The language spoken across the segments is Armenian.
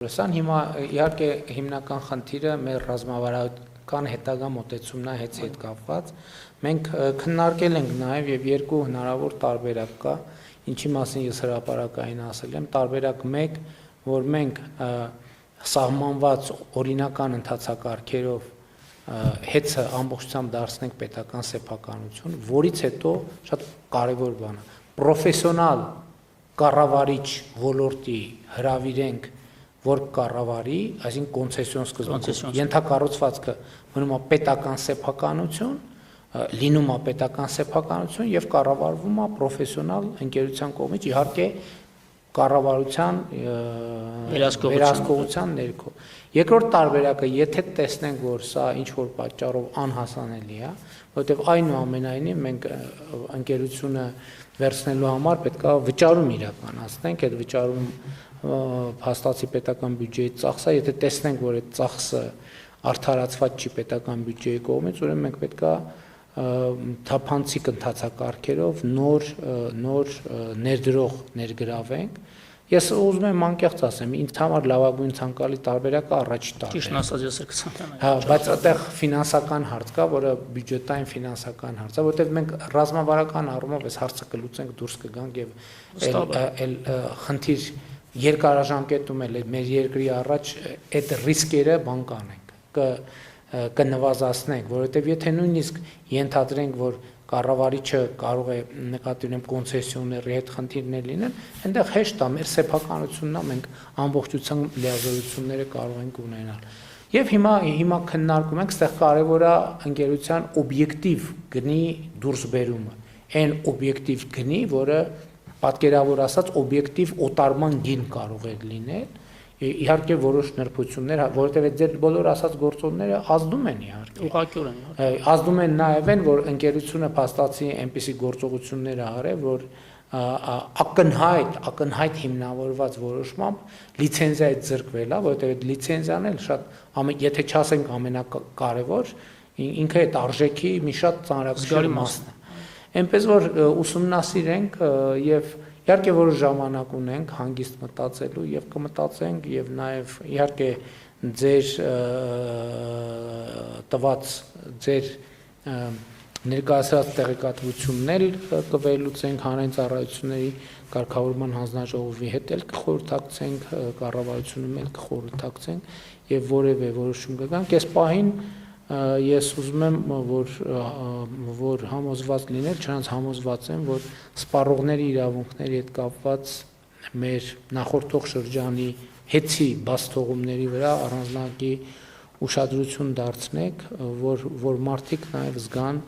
Սան հիմա իհարկե հիմնական խնդիրը մեր ռազմավարական հետագա մոտեցումն է հետ կապված։ Մենք քննարկել ենք նաև եւ երկու հնարավոր տարբերակ կա, ինչի մասին ես հրապարակային ասել եմ, տարբերակ 1, որ մենք սահմանված օրինական ընթացակարգերով հետը ամբողջությամբ դարձնենք պետական սեփականություն, որից հետո շատ կարևոր բան է, պրոֆեսիոնալ կառավարիչ ոլորտի հրավիրենք որ կառավարի, այսինքն կոնցեսիոն սկզբունքով ենթակառուցվածքը մնում է պետական սեփականություն, լինում է պետական սեփականություն եւ կառավարվում է պրոֆեսիոնալ ընկերության կողմից, իհարկե կառավարության վերահսկողության ներքո։ Երկրորդ տարբերակը, եթե տեսնենք, որ սա ինչ որ պատճառով անհասանելի է, որովհետեւ այնուամենայնիվ մենք ընկերությունը վերցնելու համար պետք է վճարում իրականացնենք, այդ վճարում հաստատի պետական բյուջեի ծախսը, եթե տեսնենք, որ այդ ծախսը արդարացված չի պետական բյուջեի կողմից, ուրեմն մենք պետք է թափանցիկ ընթացակարգերով նոր ներդրող ներգրավենք։ Ես ուզում եմ անկեղծ ասեմ, ինձ համար լավագույն ցանկալի տարբերակը առաջի տարբերակն է։ Ճիշտ ասած, ես էլ կցանկանայի։ Հա, բայց այդտեղ ֆինանսական հարց կա, որը բյուջետային ֆինանսական հարց է, որտեղ մենք ռազմավարական առումով այս հարցը կլուծենք, դուրս կգանք եւ այլ խնդիր երկարաժամկետում էլ մեր երկրի առաջ այդ ռիսկերը բան կանենք, կնվազացնենք, որովհետև եթե նույնիսկ ենթադրենք, որ կառավարիչը կարող է նկատի ունեմ կոնցեսիոների հետ խնդիրներ լինեն, այնտեղ հեշտ է մեր սեփականությունն է, մենք ամբողջությամբ լիազորությունները կարող ենք ունենալ։ Եվ հիմա քննարկում ենք, այստեղ կարևոր է ընկերության օբյեկտիվ գնի դուրսբերումը, այն օբյեկտիվ գնի, որը պատկերավոր ասած օբյեկտիվ օտարման գին կարող է լինել, իհարկե որոշ նրբություններ, որովհետև ձեր բոլոր ասած գործոնները ազդում են իհարկե։ Ուղղակիորեն։ Ազդում են նաև այն, որ ընկերությունը փաստացի այնպիսի գործողություններ արել, որ ակնհայտ հիմնավորված որոշմամբ լիցենզիայից զրկվել է, որովհետև այդ լիցենզիան էլ շատ, եթե չասենք ամենակարևոր, ինքը այդ արժեքի մի շատ ծանրակշիռ մասն է։ Այնպես որ ուսումնասիրենք եւ իհարկե որոշ ժամանակ ունենք հանգիստ մտածելու եւ կմտածենք եւ նաեւ իհարկե ձեր տված ձեր ներկայացրած տեղեկատվությունն էլ կվերլուծենք հանրային ծառայությունների կարգավորման հանձնաժողովի հետ էլ կխորհրդակցենք, կառավարությունում էլ կխորհրդակցենք եւ որևէ որոշում կգանք, այս պահին ես ուզում եմ, որ համոզված լինել, չնայած համոզված եմ, որ սպառողների իրավունքների հետ կապված մեր նախորդող շրջանի հետի բաց թողումների վրա առանձնակի ուշադրություն դարձնեք, որ մարդիկ նաև զգան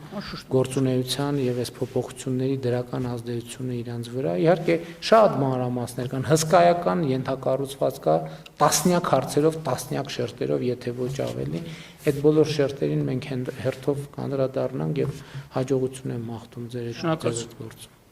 գործունեության եւ այս փոփոխությունների դրական ազդեցությունը իրենց վրա։ Իհարկե շատ մանրամասներ կան, հսկայական ենթակառուցված կա տասնյակ հարցերով, տասնյակ շերտերով, եթե ոչ ավելի, այդ բոլոր շերտերին մենք հերթով կանդրադառնանք եւ հաջողություն եմ մաղթում ձեր գործում։